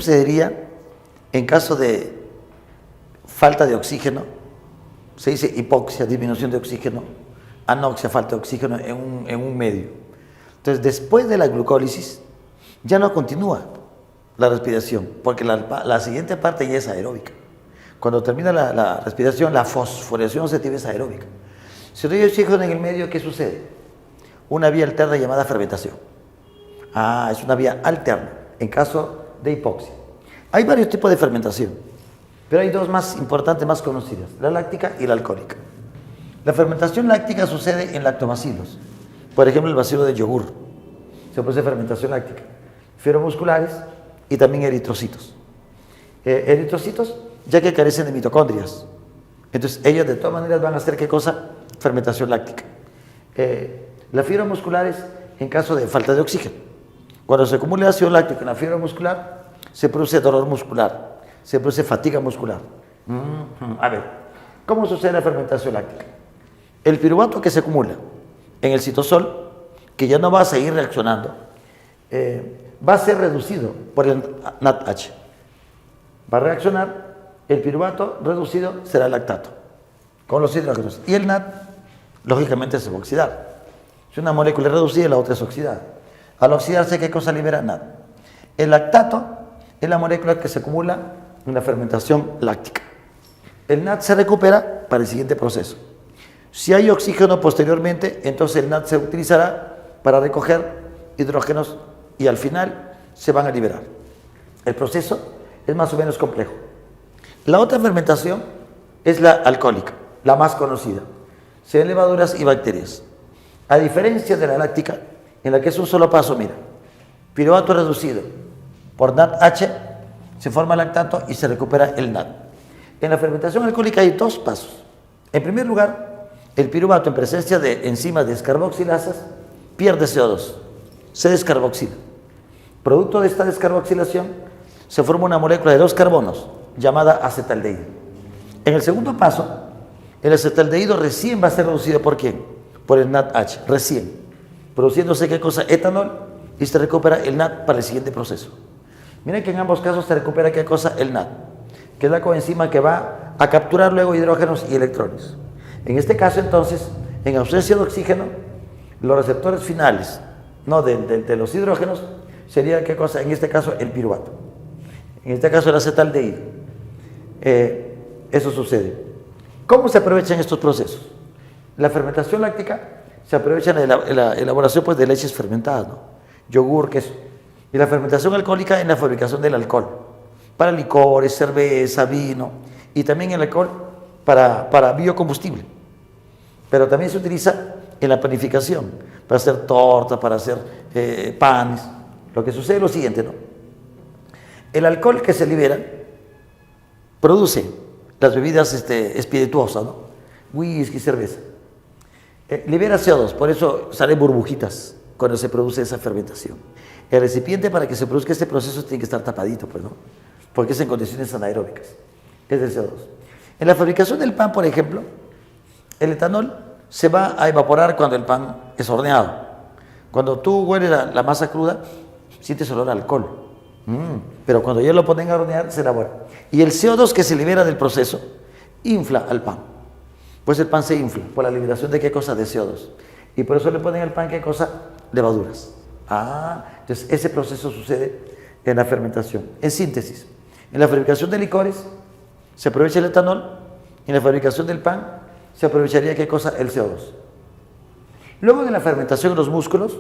sucedería en caso de falta de oxígeno? Se dice hipoxia, disminución de oxígeno, anoxia, falta de oxígeno en un medio. Entonces, después de la glucólisis, ya no continúa la respiración, porque la siguiente parte ya es aeróbica. Cuando termina la respiración, la fosforilación oxidativa es aeróbica. Si no hay oxígeno en el medio, ¿qué sucede? Una vía alterna llamada fermentación. Es una vía alterna en caso de hipoxia. Hay varios tipos de fermentación, pero hay dos más importantes, más conocidas, la láctica y la alcohólica. La fermentación láctica sucede en lactobacilos. Por ejemplo, el bacilo de yogur. Se produce fermentación láctica. Fibromusculares y también eritrocitos. Eritrocitos, ya que carecen de mitocondrias. Entonces, ellos de todas maneras van a hacer, ¿qué cosa? Fermentación láctica. Las fibras musculares, en caso de falta de oxígeno. Cuando se acumula ácido láctico en la fibra muscular, se produce dolor muscular, se produce fatiga muscular. A ver, ¿cómo sucede la fermentación láctica? El piruvato que se acumula en el citosol, que ya no va a seguir reaccionando, va a ser reducido por el NADH. Va a reaccionar, el piruvato reducido será lactato, con los hidrógenos. Y el NAD, lógicamente, se va a oxidar. Si una molécula es reducida, la otra es oxidada. Al oxidarse, ¿qué cosa libera? NAD. El lactato es la molécula que se acumula en la fermentación láctica. El NAD se recupera para el siguiente proceso. Si hay oxígeno posteriormente, entonces el NAD se utilizará para recoger hidrógenos y al final se van a liberar. El proceso es más o menos complejo. La otra fermentación es la alcohólica, la más conocida. Se ven levaduras y bacterias. A diferencia de la láctica, en la que es un solo paso, mira, piruvato reducido por NADH, se forma lactato y se recupera el NAD. En la fermentación alcohólica hay dos pasos. En primer lugar, el piruvato en presencia de enzimas descarboxilasas pierde CO2, se descarboxila. Producto de esta descarboxilación se forma una molécula de 2 carbonos llamada acetaldehído. En el segundo paso, el acetaldehído recién va a ser reducido ¿por quién? Por el NADH, recién, produciéndose ¿qué cosa? Etanol, y se recupera el NAD para el siguiente proceso. Miren que en ambos casos se recupera ¿qué cosa? El NAD, que es la coenzima que va a capturar luego hidrógenos y electrones. En este caso, entonces, en ausencia de oxígeno, los receptores finales, no de los hidrógenos, sería ¿qué cosa? En este caso, el piruvato. En este caso, el acetaldehído. Eso sucede. ¿Cómo se aprovechan estos procesos? La fermentación láctica se aprovecha en la elaboración pues, de leches fermentadas, ¿no? Yogur, queso. Y la fermentación alcohólica en la fabricación del alcohol, para licores, cerveza, vino, y también el alcohol para biocombustible. Pero también se utiliza en la panificación, para hacer tortas, para hacer panes. Lo que sucede es lo siguiente, ¿no? El alcohol que se libera produce las bebidas espirituosas, ¿no? Whisky, cerveza. Libera CO2, por eso salen burbujitas cuando se produce esa fermentación. El recipiente para que se produzca este proceso tiene que estar tapadito, pues, ¿no? Porque es en condiciones anaeróbicas. Es el CO2. En la fabricación del pan, por ejemplo, el etanol se va a evaporar cuando el pan es horneado. Cuando tú hueles la masa cruda, sientes olor a alcohol. Pero cuando ya lo ponen a hornear, se elabora. Y el CO2 que se libera del proceso infla al pan. Pues el pan se infla por la liberación de ¿qué cosa? De CO2. Y por eso le ponen al pan ¿qué cosa? Levaduras. Entonces ese proceso sucede en la fermentación. En síntesis, en la fabricación de licores se aprovecha el etanol, en la fabricación del pan se aprovecharía ¿qué cosa? El CO2. Luego de la fermentación en los músculos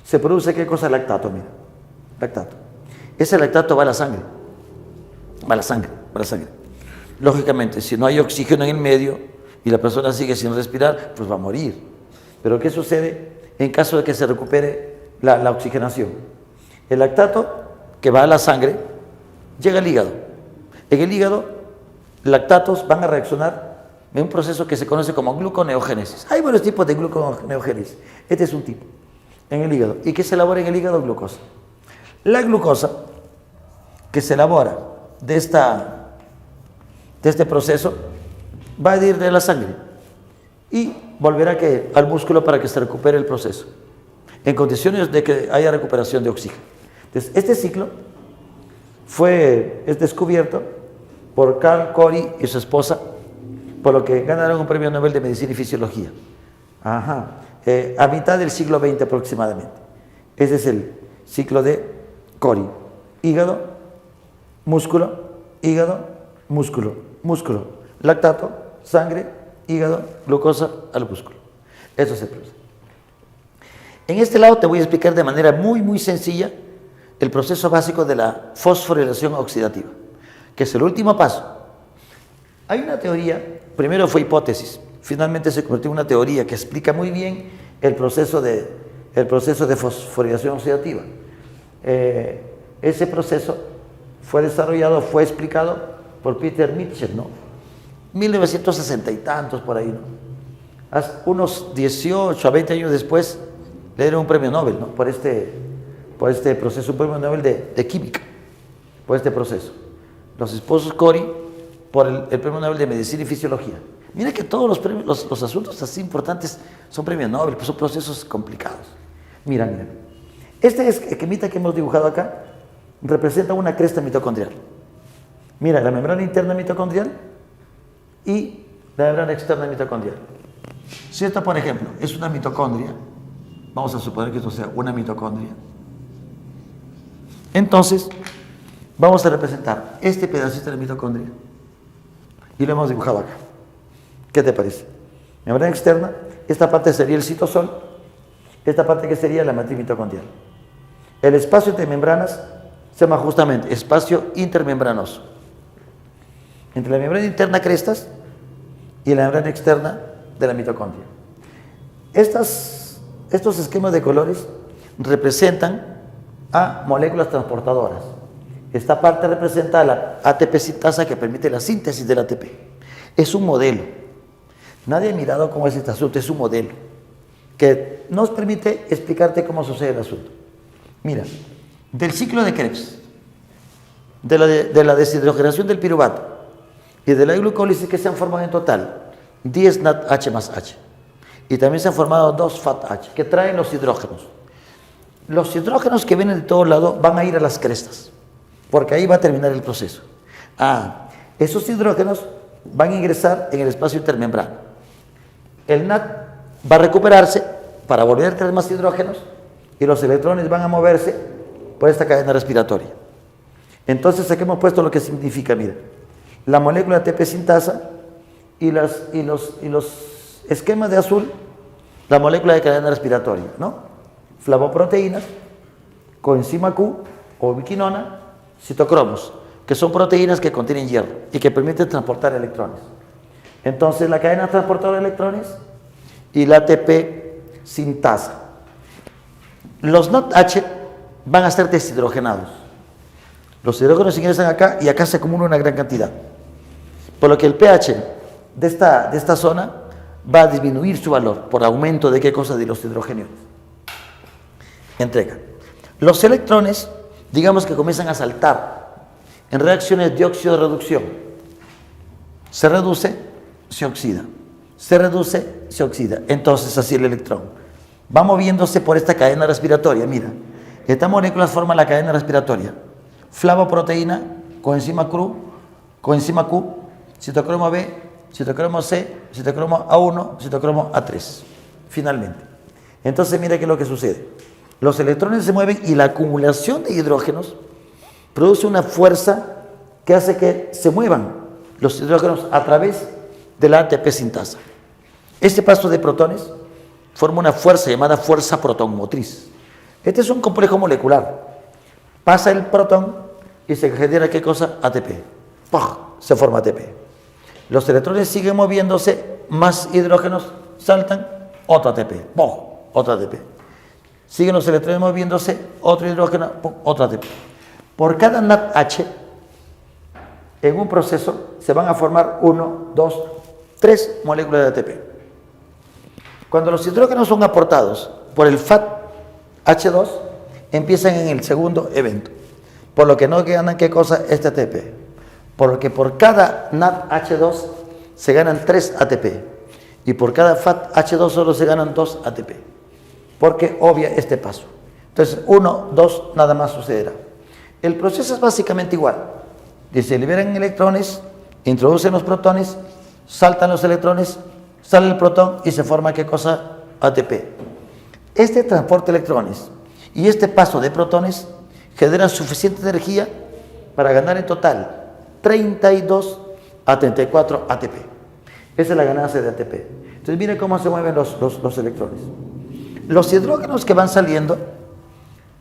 se produce ¿qué cosa? Lactato, mira. Lactato. Ese lactato va a la sangre. Va a la sangre, va a la sangre. Lógicamente, si no hay oxígeno en el medio y la persona sigue sin respirar, pues va a morir. Pero ¿qué sucede en caso de que se recupere la oxigenación? El lactato que va a la sangre llega al hígado. En el hígado, lactatos van a reaccionar en un proceso que se conoce como gluconeogénesis. Hay varios tipos de gluconeogénesis. Este es un tipo en el hígado. ¿Y qué se elabora en el hígado? Glucosa. La glucosa que se elabora de este proceso va a ir de la sangre y volverá al músculo para que se recupere el proceso, en condiciones de que haya recuperación de oxígeno. Entonces, este ciclo es descubierto por Carl Corey y su esposa, por lo que ganaron un premio Nobel de Medicina y Fisiología. Ajá. A mitad del siglo XX aproximadamente. Ese es el ciclo de Corey. Hígado, músculo, hígado, músculo, músculo, lactato, sangre, hígado, glucosa al músculo. Eso es el proceso. En este lado te voy a explicar de manera muy sencilla el proceso básico de la fosforilación oxidativa, que es el último paso. Hay una teoría, primero fue hipótesis, finalmente se convirtió en una teoría que explica muy bien el proceso de fosforilación oxidativa. Ese proceso fue desarrollado, fue explicado por Peter Mitchell, ¿no? 1960 y tantos por ahí, ¿no? Hace unos 18 a 20 años después le dieron un premio Nobel, ¿no? Por este proceso, un premio Nobel de química, por este proceso. Los esposos Corey por el premio Nobel de Medicina y Fisiología. Mira que todos los premios, los asuntos así importantes son premios Nobel, pues son procesos complicados. Mira. Este esquemita que hemos dibujado acá representa una cresta mitocondrial. Mira, la membrana interna mitocondrial y la membrana externa mitocondrial. Si esto, por ejemplo, es una mitocondria, vamos a suponer que esto sea una mitocondria, entonces vamos a representar este pedacito de la mitocondria y lo hemos dibujado acá. ¿Qué te parece? Membrana externa, esta parte sería el citosol, esta parte que sería la matriz mitocondrial. El espacio entre membranas se llama justamente espacio intermembranoso. Entre la membrana interna crestas y la membrana externa de la mitocondria. Estos esquemas de colores representan a moléculas transportadoras. Esta parte representa a la ATP sintasa que permite la síntesis del ATP. Es un modelo. Nadie ha mirado cómo es este asunto, es un modelo que nos permite explicarte cómo sucede el asunto. Mira, del ciclo de Krebs, de la deshidrogenación del piruvato y de la glucólisis que se han formado en total 10 NADH más H. Y también se han formado 2 FATH que traen los hidrógenos. Los hidrógenos que vienen de todos lados van a ir a las crestas, porque ahí va a terminar el proceso. Esos hidrógenos van a ingresar en el espacio intermembrano. El NAD va a recuperarse para volver a traer más hidrógenos y los electrones van a moverse por esta cadena respiratoria. Entonces aquí hemos puesto lo que significa, mira, la molécula ATP sintasa y los esquemas de azul, la molécula de cadena respiratoria, ¿no? Flavoproteínas, coenzima Q o ubiquinona, citocromos, que son proteínas que contienen hierro y que permiten transportar electrones. Entonces la cadena transportadora de electrones y la ATP sintasa. Los NADH van a ser deshidrogenados. Los hidrógenos ingresan acá y acá se acumula una gran cantidad. Por lo que el pH de esta zona va a disminuir su valor por aumento de qué cosa, de los hidrogeniones. Entrega. Los electrones, digamos que comienzan a saltar en reacciones de óxido-reducción. Se reduce, se oxida. Se reduce, se oxida. Entonces así el electrón va moviéndose por esta cadena respiratoria. Mira, estas moléculas forman la cadena respiratoria. Flavoproteína, coenzima Q, citocromo B, citocromo C, citocromo A1, citocromo A3. Finalmente. Entonces mira qué es lo que sucede. Los electrones se mueven y la acumulación de hidrógenos produce una fuerza que hace que se muevan los hidrógenos a través de la ATP sintasa. Este paso de protones forma una fuerza llamada fuerza protonmotriz. Este es un complejo molecular. Pasa el protón y se genera ¿qué cosa? ATP. ¡Pah! Se forma ATP. Los electrones siguen moviéndose, más hidrógenos saltan, otro ATP. ¡Pah! Otro ATP. Siguen los electrones moviéndose, otro hidrógeno, otro ATP. Por cada NADH, en un proceso se van a formar 1, 2, 3 moléculas de ATP. Cuando los hidrógenos son aportados por el FATH2, empiezan en el segundo evento, por lo que no ganan ¿qué cosa? Este ATP. Por lo que por cada NADH2 se ganan 3 ATP y por cada FATH2 solo se ganan 2 ATP, porque obvia este paso. Entonces 1, 2 nada más sucederá. El proceso es básicamente igual. Se liberan electrones, introducen los protones, saltan los electrones, sale el protón y se forma, ¿qué cosa? ATP. Este transporte de electrones y este paso de protones generan suficiente energía para ganar en total 32 a 34 ATP. Esa es la ganancia de ATP. Entonces, miren cómo se mueven los electrones. Los hidrógenos que van saliendo,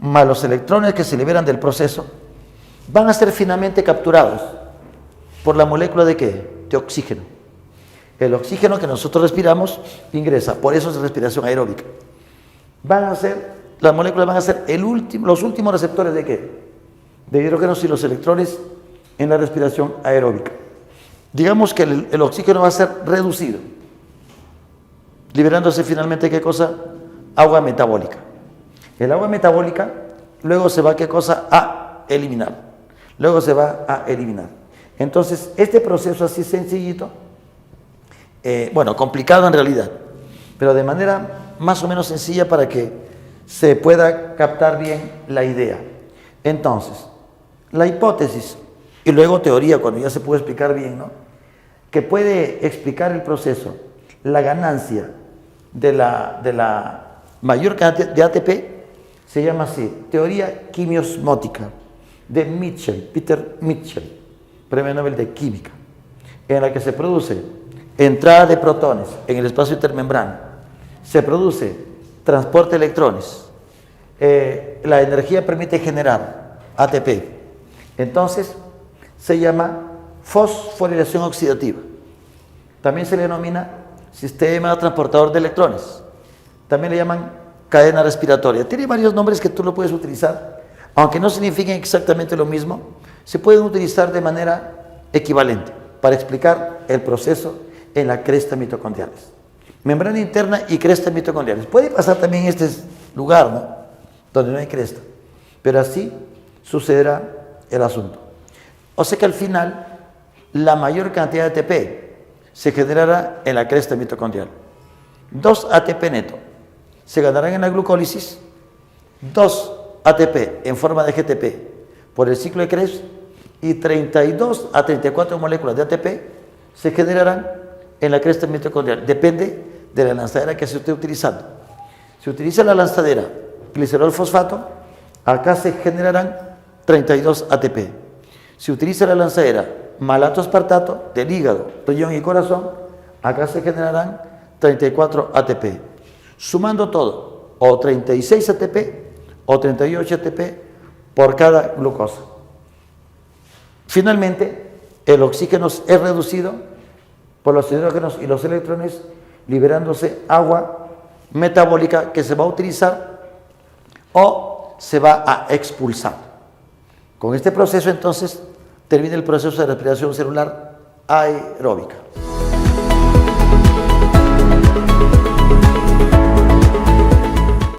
más los electrones que se liberan del proceso, van a ser finalmente capturados por la molécula ¿de qué? De oxígeno. El oxígeno que nosotros respiramos ingresa, por eso es respiración aeróbica. Las moléculas van a ser los últimos receptores ¿de qué? De hidrógenos y los electrones en la respiración aeróbica. Digamos que el oxígeno va a ser reducido, liberándose finalmente, ¿qué cosa? Agua metabólica. El agua metabólica luego se va, ¿qué cosa? A eliminar. Luego se va a eliminar. Entonces, este proceso así sencillito, complicado en realidad, pero de manera más o menos sencilla para que se pueda captar bien la idea. Entonces, la hipótesis y luego teoría, cuando ya se puede explicar bien, ¿no? Que puede explicar el proceso, la ganancia de la mayor cantidad de ATP, se llama así, teoría quimiosmótica de Mitchell, Peter Mitchell, premio Nobel de Química, en la que se produce entrada de protones en el espacio intermembrano, se produce transporte de electrones, la energía permite generar ATP, entonces se llama fosforilación oxidativa. También se le denomina sistema transportador de electrones. También le llaman cadena respiratoria. Tiene varios nombres que tú lo puedes utilizar, aunque no signifiquen exactamente lo mismo, se pueden utilizar de manera equivalente para explicar el proceso en la cresta mitocondriales. Membrana interna y cresta mitocondriales. Puede pasar también en este lugar, ¿no? Donde no hay cresta. Pero así sucederá el asunto. O sea que al final, la mayor cantidad de ATP se generará en la cresta mitocondrial. 2 ATP neto se ganarán en la glucólisis, 2 ATP en forma de GTP por el ciclo de Krebs y 32 a 34 moléculas de ATP se generarán en la cresta mitocondrial. Depende de la lanzadera que se esté utilizando. Si utiliza la lanzadera glicerol fosfato, acá se generarán 32 ATP. Si utiliza la lanzadera malato aspartato del hígado, riñón y corazón, acá se generarán 34 ATP. Sumando todo, o 36 ATP o 38 ATP por cada glucosa. Finalmente, el oxígeno es reducido por los hidrógenos y los electrones, liberándose agua metabólica que se va a utilizar o se va a expulsar. Con este proceso, entonces, termina el proceso de respiración celular aeróbica.